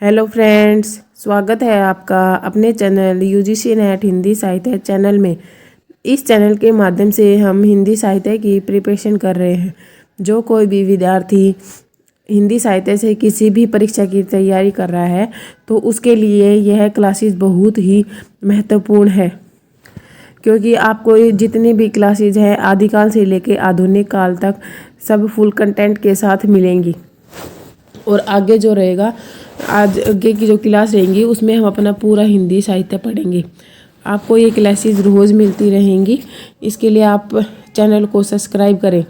Hello friends, स्वागत है आपका अपने चैनल यूजीसी नेट हिंदी साहित्य चैनल में। इस चैनल के माध्यम से हम हिंदी साहित्य की प्रिपरेशन कर रहे हैं। जो कोई भी विद्यार्थी हिंदी साहित्य से किसी भी परीक्षा की तैयारी कर रहा है तो उसके लिए यह क्लासेस बहुत ही महत्वपूर्ण है, क्योंकि आपको जितनी भी क्लासेज हैं आदिकाल से लेकर आधुनिक काल तक सब फुल कंटेंट के साथ मिलेंगी। और आगे जो रहेगा, आज आगे की जो क्लास रहेंगी उसमें हम अपना पूरा हिंदी साहित्य पढ़ेंगे। आपको ये क्लासेस रोज़ मिलती रहेंगी, इसके लिए आप चैनल को सब्सक्राइब करें।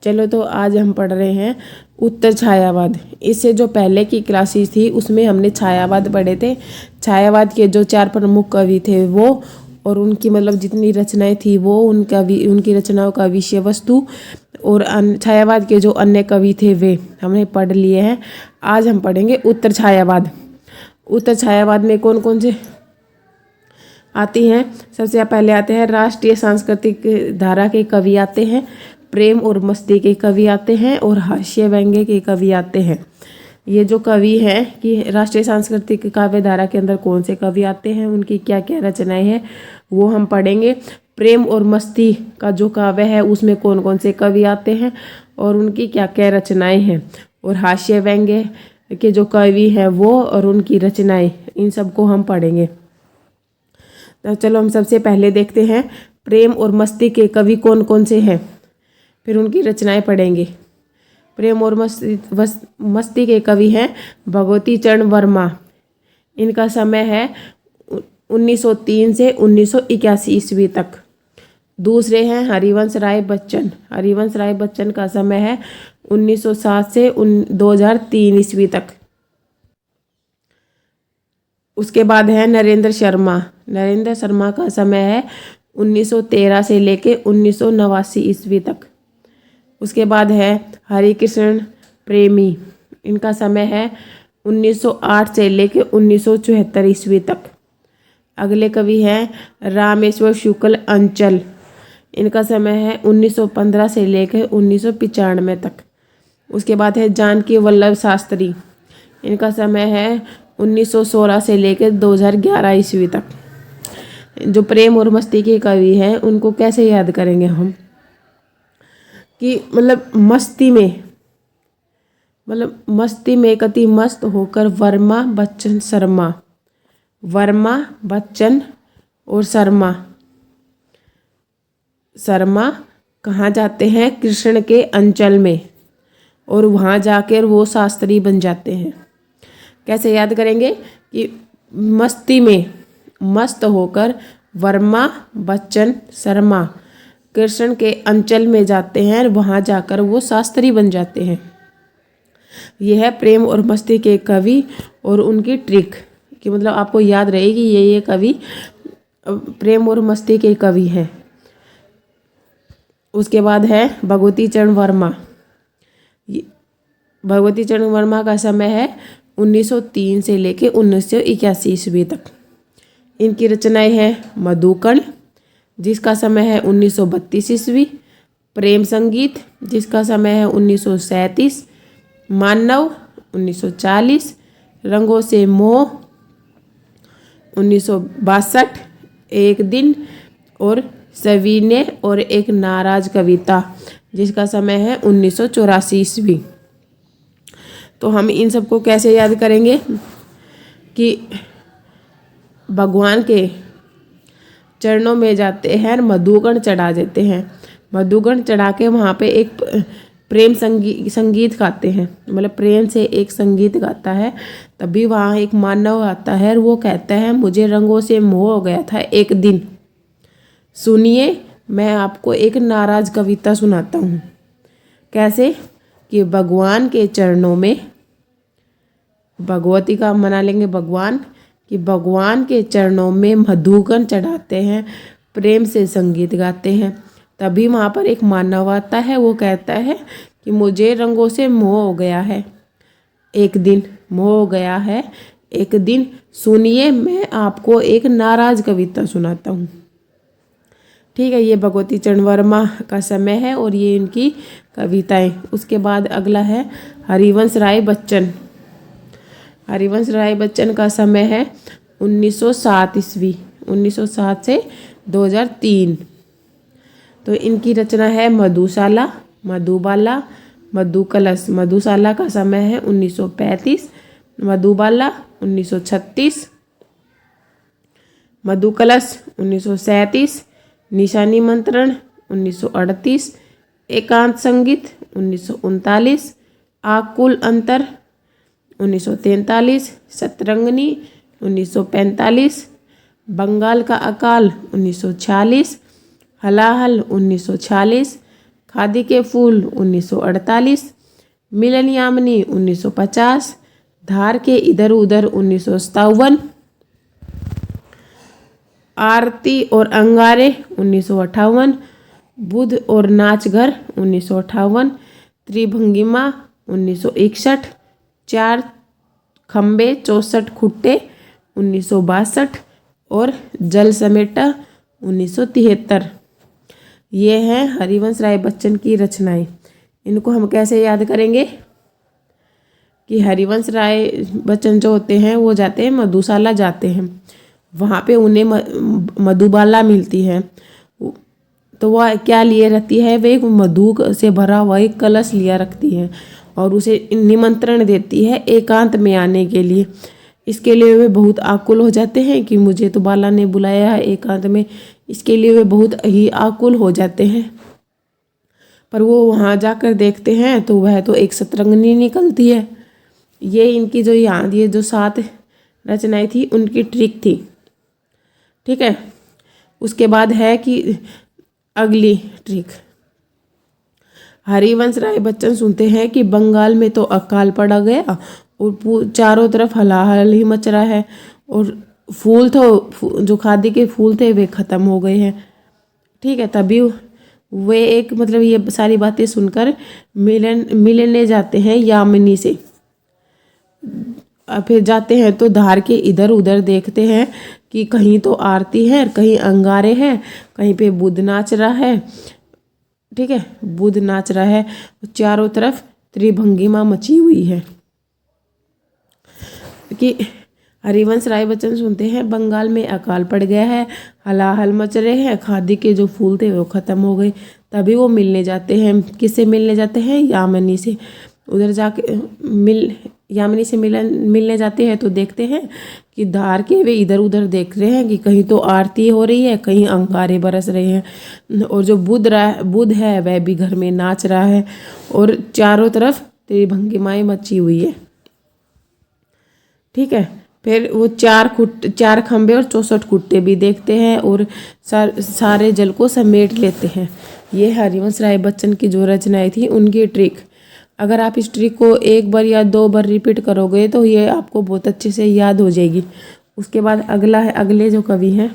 चलो तो आज हम पढ़ रहे हैं उत्तर छायावाद। इससे जो पहले की क्लासेस थी उसमें हमने छायावाद पढ़े थे। छायावाद के जो 4 प्रमुख कवि थे वो, और उनकी मतलब जितनी रचनाएं थी वो, उनकी रचनाओं का विषय वस्तु और छायावाद के जो अन्य कवि थे वे हमने पढ़ लिए हैं। आज हम पढ़ेंगे उत्तर छायावाद। उत्तर छायावाद में कौन कौन से आती हैं? सबसे पहले आते हैं राष्ट्रीय सांस्कृतिक धारा के कवि आते हैं, प्रेम और मस्ती के कवि आते हैं, और हास्य व्यंग्य के कवि आते हैं। ये जो कवि हैं कि राष्ट्रीय सांस्कृतिक काव्य धारा के अंदर कौन से कवि आते हैं, उनकी क्या क्या रचनाएं हैं वो हम पढ़ेंगे। प्रेम और मस्ती का जो काव्य है उसमें कौन कौन से कवि आते हैं और उनकी क्या क्या रचनाएं हैं, और हास्य व्यंग्य के जो कवि हैं वो और उनकी रचनाएं, इन सबको हम पढ़ेंगे। तो चलो हम सबसे पहले देखते हैं प्रेम और मस्ती के कवि कौन कौन से हैं, फिर उनकी रचनाएं पढ़ेंगे। प्रेम और मस्ती के कवि हैं भगवती चरण वर्मा। इनका समय है 1903 से 1981 ईस्वी तक। दूसरे हैं हरिवंश राय बच्चन। हरिवंश राय बच्चन का समय है 1907 से 2003 ईस्वी तक। उसके बाद है नरेंद्र शर्मा। नरेंद्र शर्मा का समय है 1913 से लेके 1989 ईस्वी तक। उसके बाद है हरिकृष्ण प्रेमी। इनका समय है 1908 से लेके 1974 ईस्वी तक। अगले कवि हैं रामेश्वर शुक्ल अंचल। इनका समय है 1915 से लेकर 1995 तक। उसके बाद है जानकी वल्लभ शास्त्री। इनका समय है 1916 से लेकर 2011 ईस्वी तक। जो प्रेम और मस्ती के कवि हैं उनको कैसे याद करेंगे हम, कि मस्ती में कति मस्त होकर वर्मा बच्चन शर्मा। वर्मा बच्चन और शर्मा कहाँ जाते हैं? कृष्ण के अंचल में, और वहाँ जाकर वो शास्त्री बन जाते हैं। कैसे याद करेंगे कि मस्ती में मस्त होकर वर्मा बच्चन शर्मा कृष्ण के अंचल में जाते हैं, वहाँ जाकर वो शास्त्री बन जाते हैं। यह है प्रेम और मस्ती के कवि और उनकी ट्रिक, कि मतलब आपको याद रहेगी ये कवि प्रेम और मस्ती के कवि हैं। उसके बाद है भगवती चरण वर्मा। भगवती चरण वर्मा का समय है 1903 से लेके 1981 ईस्वी तक। इनकी रचनाएं हैं मधुकण, जिसका समय है 1932 ईस्वी। प्रेम संगीत, जिसका समय है 1937। मानव 1940। रंगों से मोह 1962। एक दिन, और सविनय और एक नाराज कविता, जिसका समय है 1984 ईस्वी। तो हम इन सबको कैसे याद करेंगे कि भगवान के चरणों में जाते हैं, मधुगण चढ़ा देते हैं। मधुगण चढ़ा के वहाँ पे एक प्रेम संगीत गाते हैं, मतलब प्रेम से एक संगीत गाता है। तभी वहाँ एक मानव आता है और वो कहता है मुझे रंगों से मोह हो गया था एक दिन। सुनिए, मैं आपको एक नाराज कविता सुनाता हूँ। कैसे? कि भगवान के चरणों में, भगवती का मना लेंगे भगवान, कि भगवान के चरणों में मधुगण चढ़ाते हैं, प्रेम से संगीत गाते हैं। तभी वहाँ पर एक मानव आता है, वो कहता है कि मुझे रंगों से मोह हो गया है एक दिन, मोह हो गया है एक दिन। सुनिए, मैं आपको एक नाराज कविता सुनाता हूँ। ठीक है, ये भगवती चरण वर्मा का समय है और ये इनकी कविताएं। उसके बाद अगला है हरिवंश राय बच्चन। हरिवंश राय बच्चन का समय है 1907 ईस्वी, 1907 से 2003। तो इनकी रचना है मधुशाला, मधुबाला, मधुकलश। मधुशाला का समय है 1935, मधुबाला 1936, मधुकलश 1937, निशानी मंत्रण 1938, एकांत संगीत 1939, आकुल अंतर 1943, सतरंगनी 1945, बंगाल का अकाल 1946, हलाहल 1946, खादी के फूल 1948, मिलन यामिनी 1950, धार के इधर उधर 1957, आरती और अंगारे 1958, बुध और नाचघर 1958, त्रिभंगिमा 1961, चार खम्बे 64 खुट्टे 1962 और जल समेटा 1973। ये हैं हरिवंश राय बच्चन की रचनाएं। इनको हम कैसे याद करेंगे कि हरिवंश राय बच्चन जो होते हैं वो जाते हैं मधुशाला जाते हैं, वहाँ पे उन्हें मधुबाला मिलती है। तो वह क्या लिए रहती है, वे एक मधु से भरा हुआ एक कलश लिया रखती है और उसे निमंत्रण देती है एकांत में आने के लिए। इसके लिए वे बहुत आकुल हो जाते हैं कि मुझे तो बाला ने बुलाया है एकांत में। इसके लिए वे बहुत ही आकुल हो जाते हैं, पर वो वहाँ जाकर देखते हैं तो वह तो एक सतरंगनी निकलती है। ये इनकी जो यहाँ ये जो 7 रचनाएं थी उनकी ट्रिक थी। ठीक है, उसके बाद है कि अगली ट्रिक, हरिवंश राय बच्चन सुनते हैं कि बंगाल में तो अकाल पड़ा गया और चारों तरफ हलाहल ही मच रहा है और फूल तो जो खादी के फूल थे वे ख़त्म हो गए हैं। ठीक है, तभी वे एक मतलब ये सारी बातें सुनकर मिलने जाते हैं यामिनी से। फिर जाते हैं तो धार के इधर उधर देखते हैं कि कहीं तो आरती है, कहीं अंगारे हैं, कहीं पे बुध नाच रहा है। ठीक है, बुध नाच रहा है, चारों तरफ त्रिभंगिमा मची हुई है। कि हरिवंश राय बच्चन सुनते हैं बंगाल में अकाल पड़ गया है, हलाहल मच रहे हैं, खादी के जो फूल थे वो ख़त्म हो गए। तभी वो मिलने जाते हैं, किससे मिलने जाते हैं, यामिनी से। उधर जाके यामिनी से मिलने जाते हैं तो देखते हैं कि धार के वे इधर उधर देख रहे हैं कि कहीं तो आरती हो रही है, कहीं अंगारे बरस रहे हैं और जो बुध है वह भी घर में नाच रहा है और चारों तरफ त्रिभंगिमाएं मची हुई है। ठीक है, फिर वो 4 खंबे और 64 खुट्टे भी देखते हैं और सारे जल को समेट लेते हैं। ये हरिवंश राय बच्चन की जो रचनाएं थी उनकी ट्रिक। अगर आप इस ट्रिक को 1 बार या 2 बार रिपीट करोगे तो ये आपको बहुत अच्छे से याद हो जाएगी। उसके बाद अगला है, अगले जो कवि हैं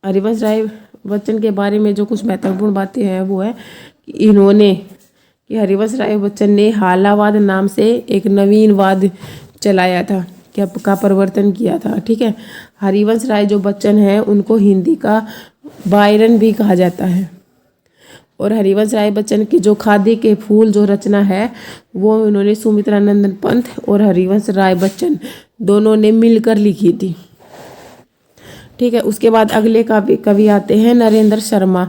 हरिवंश राय बच्चन के बारे में जो कुछ महत्वपूर्ण बातें हैं वो है कि हरिवंश राय बच्चन ने हालावाद नाम से एक नवीन वाद चलाया था, का परिवर्तन किया था। ठीक है, हरिवंश राय जो बच्चन है उनको हिंदी का बायरन भी कहा जाता है। और हरिवंश राय बच्चन की जो खादी के फूल जो रचना है वो उन्होंने सुमित्रा नंदन पंत और हरिवंश राय बच्चन दोनों ने मिलकर लिखी थी। ठीक है, उसके बाद अगले कवि आते हैं नरेंद्र शर्मा।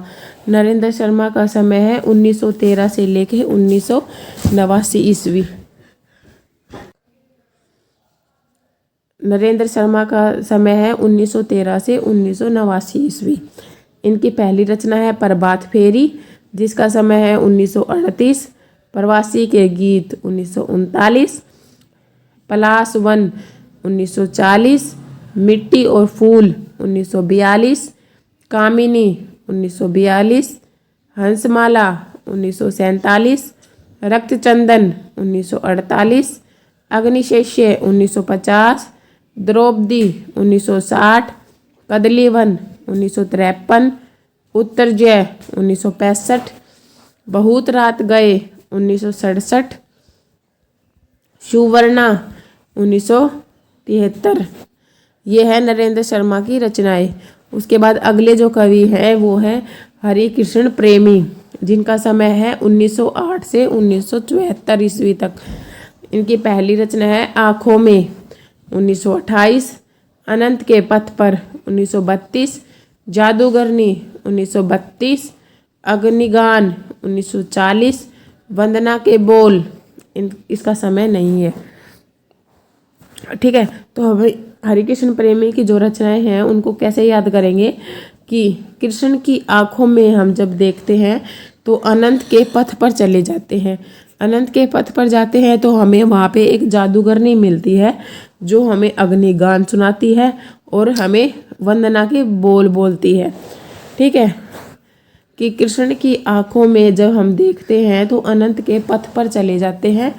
नरेंद्र शर्मा का समय है 1913 से लेके 1989 ईस्वी। नरेंद्र शर्मा का समय है 1913 से 1989 ईस्वी। इनकी पहली रचना है प्रभात फेरी, जिसका समय है 1938, प्रवासी के गीत 1939, पलाश वन 1940, मिट्टी और फूल 1942, कामिनी 1942, हंसमाला 1947, रक्तचंदन 1948, अग्निशेष्य 1950, द्रौपदी 1960, कदलीवन 1953, उत्तरजय 1965, बहुत रात गए 1967, सुवर्णा 1973। ये है नरेंद्र शर्मा की रचनाएं। उसके बाद अगले जो कवि हैं वो है हरिकृष्ण प्रेमी, जिनका समय है 1908 से 1974 ईस्वी तक। इनकी पहली रचना है आँखों में 1928, अनंत के पथ पर 1932, जादूगरनी 1932, अग्निगान 1940, वंदना के बोल इसका समय नहीं है। ठीक है, तो हम हरिकृष्ण प्रेमी की जो रचनाएं हैं उनको कैसे याद करेंगे कि कृष्ण की आँखों में हम जब देखते हैं तो अनंत के पथ पर चले जाते हैं। अनंत के पथ पर जाते हैं तो हमें वहाँ पे एक जादूगरनी मिलती है जो हमें अग्निगान सुनाती है और हमें वंदना के बोल बोलती है। ठीक है, कि कृष्ण की आँखों में जब हम देखते हैं तो अनंत के पथ पर चले जाते हैं,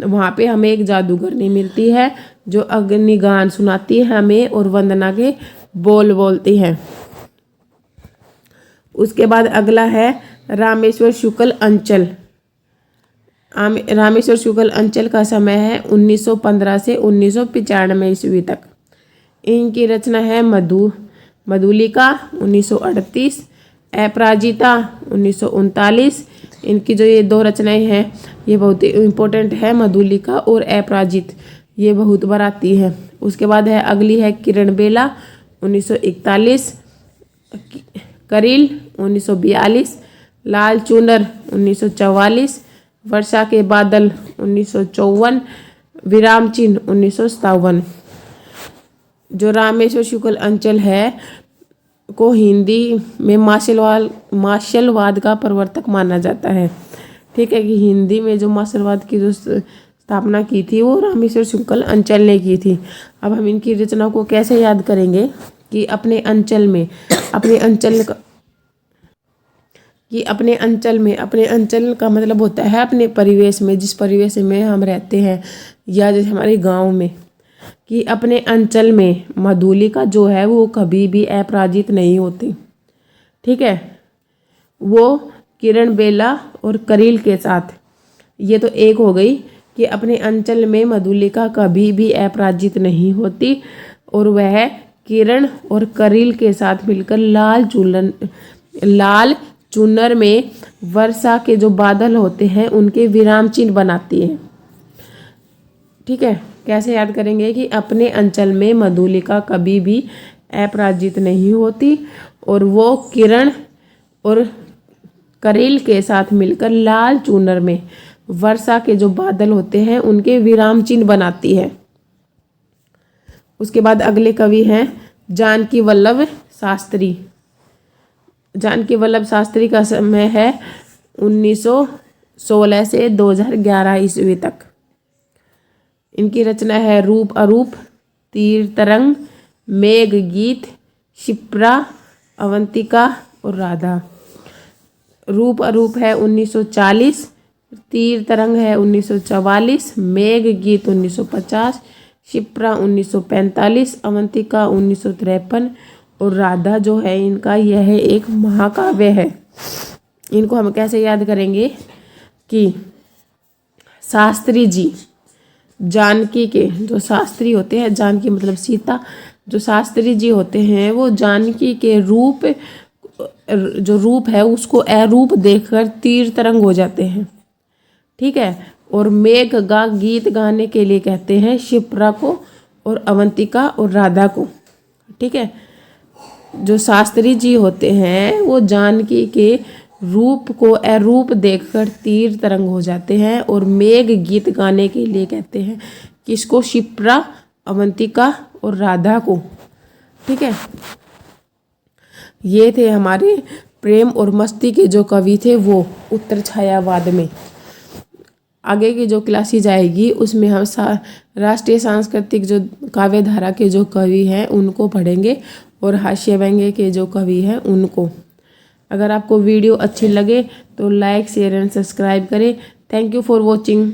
वहाँ पे हमें एक जादूगरनी मिलती है जो अग्निगान सुनाती है हमें और वंदना के बोल बोलती है। उसके बाद अगला है रामेश्वर शुक्ल अंचल। रामेश्वर शुक्ल अंचल का समय है 1915 से 1995 ईस्वी तक। इनकी रचना है मधुलिका 1938, अपराजिता 1939। इनकी जो ये दो रचनाएं हैं ये बहुत ही इम्पोर्टेंट है, मधुलिका और अपराजित, ये बहुत बार आती है। उसके बाद है अगली है किरण बेला 1941, करील 1942, लाल चूनर 1944, वर्षा के बादल 1954, विराम चिन्ह 1957। जो रामेश्वर शुक्ल अंचल है को हिंदी में मार्शलवाद का प्रवर्तक माना जाता है। ठीक है, कि हिंदी में जो मार्शलवाद की जो स्थापना की थी वो रामेश्वर शुक्ल अंचल ने की थी। अब हम इनकी रचनाओं को कैसे याद करेंगे कि अपने अंचल में, अपने अंचल का मतलब होता है अपने परिवेश में, जिस परिवेश में हम रहते हैं या जैसे हमारे गांव में, कि अपने अंचल में मधुलिका जो है वो कभी भी अपराजित नहीं होती। ठीक है, वो किरण बेला और करील के साथ, ये तो एक हो गई कि अपने अंचल में मधुलिका कभी भी अपराजित नहीं होती और वह किरण और करील के साथ मिलकर लाल चूनर में वर्षा के जो बादल होते हैं उनके विराम चिन्ह बनाती है। ठीक है, कैसे याद करेंगे कि अपने अंचल में मधुलिका कभी भी अपराजित नहीं होती और वो किरण और करील के साथ मिलकर लाल चूनर में वर्षा के जो बादल होते हैं उनके विराम चिन्ह बनाती है। उसके बाद अगले कवि हैं जानकी वल्लभ शास्त्री। जानकी वल्लभ शास्त्री का समय है 1916 से 2011 ईस्वी तक। इनकी रचना है रूप अरूप, तीर तरंग, मेघ गीत, शिप्रा, अवंतिका और राधा। रूप अरूप है 1940, तीर तरंग है 1944, मेघ गीत 1950, शिप्रा 1945, अवंतिका 1953 और राधा जो है इनका यह एक महाकाव्य है। इनको हम कैसे याद करेंगे कि शास्त्री जी, जानकी के जो शास्त्री होते हैं, जानकी मतलब सीता, जो शास्त्री जी होते हैं वो जानकी के रूप, जो रूप है उसको अरूप देखकर तीर तरंग हो जाते हैं। ठीक है, और मेघ गीत गाने के लिए कहते हैं शिप्रा को और अवंतिका और राधा को। ठीक है, जो शास्त्री जी होते हैं वो जानकी के रूप को अरूप देखकर तीर तरंग हो जाते हैं और मेघ गीत गाने के लिए कहते हैं किसको, शिप्रा, अवंतिका और राधा को। ठीक है, ये थे हमारे प्रेम और मस्ती के जो कवि थे वो उत्तर छायावाद में। आगे की जो क्लासेज आएगी उसमें हम राष्ट्रीय सांस्कृतिक जो काव्य धारा के जो कवि हैं उनको पढ़ेंगे और हास्य व्यंग्य के जो कवि हैं उनको। अगर आपको वीडियो अच्छी लगे तो लाइक, शेयर एंड सब्सक्राइब करें। Thank you for watching.